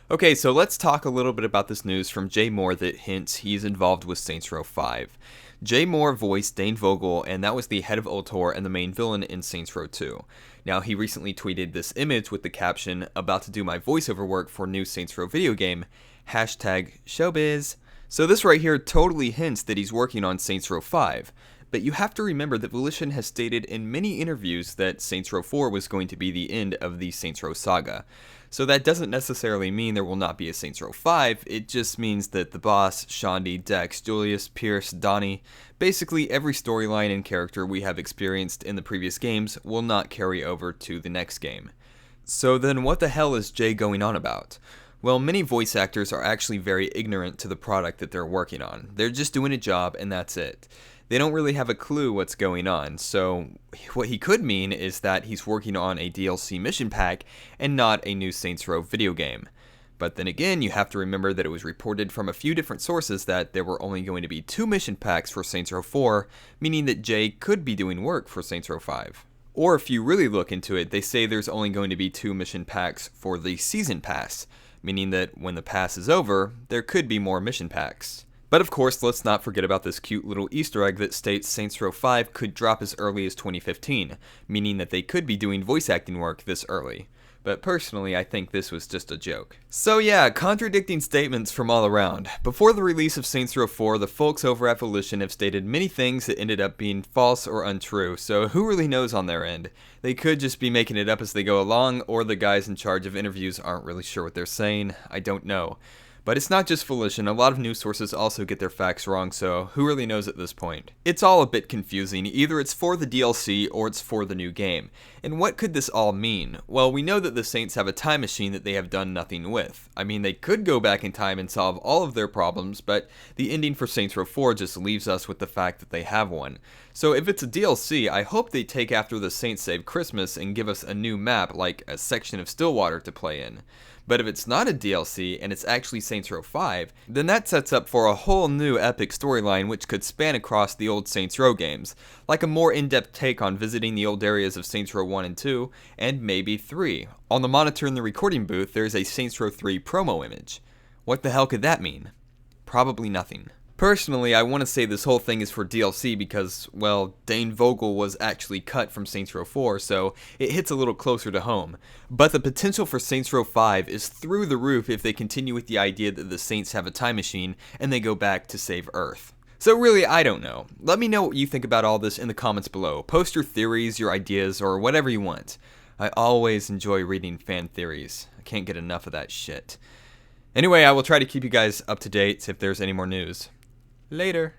Okay, so let's talk a little bit about this news from Jay Moore that hints he's involved with Saints Row 5. Jay Moore voiced Dane Vogel, and that was the head of Ultor and the main villain in Saints Row 2. Now, he recently tweeted this image with the caption, "About to do my voiceover work for new Saints Row video game, hashtag showbiz." So this right here totally hints that he's working on Saints Row 5. But you have to remember that Volition has stated in many interviews that Saints Row 4 was going to be the end of the Saints Row saga. So that doesn't necessarily mean there will not be a Saints Row 5, it just means that the boss, Shaundi, Dex, Julius, Pierce, Donnie, basically every storyline and character we have experienced in the previous games will not carry over to the next game. So then what the hell is Jay going on about? Well, many voice actors are actually very ignorant to the product that they're working on. They're just doing a job and that's it. They don't really have a clue what's going on, so what he could mean is that he's working on a DLC mission pack and not a new Saints Row video game. But then again, you have to remember that it was reported from a few different sources that there were only going to be 2 mission packs for Saints Row 4, meaning that Jay could be doing work for Saints Row 5. Or if you really look into it, they say there's only going to be 2 mission packs for the Season Pass, meaning that when the pass is over, there could be more mission packs. But of course, let's not forget about this cute little Easter egg that states Saints Row 5 could drop as early as 2015, meaning that they could be doing voice acting work this early. But personally, I think this was just a joke. So yeah, contradicting statements from all around. Before the release of Saints Row 4, the folks over at Volition have stated many things that ended up being false or untrue, so who really knows on their end? They could just be making it up as they go along, or the guys in charge of interviews aren't really sure what they're saying. I don't know. But it's not just Volition, a lot of news sources also get their facts wrong, so who really knows at this point? It's all a bit confusing, either it's for the DLC or it's for the new game. And what could this all mean? Well, we know that the Saints have a time machine that they have done nothing with. I mean, they could go back in time and solve all of their problems, but the ending for Saints Row 4 just leaves us with the fact that they have one. So if it's a DLC, I hope they take after the Saints Save Christmas and give us a new map, like a section of Stillwater to play in. But if it's not a DLC and it's actually Saints Row 5, then that sets up for a whole new epic storyline which could span across the old Saints Row games, like a more in-depth take on visiting the old areas of Saints Row 1 and 2, and maybe 3. On the monitor in the recording booth, there's a Saints Row 3 promo image. What the hell could that mean? Probably nothing. Personally, I want to say this whole thing is for DLC because, well, Dane Vogel was actually cut from Saints Row 4, so it hits a little closer to home. But the potential for Saints Row 5 is through the roof if they continue with the idea that the Saints have a time machine and they go back to save Earth. So really, I don't know. Let me know what you think about all this in the comments below. Post your theories, your ideas, or whatever you want. I always enjoy reading fan theories. I can't get enough of that shit. Anyway, I will try to keep you guys up to date if there's any more news. Later.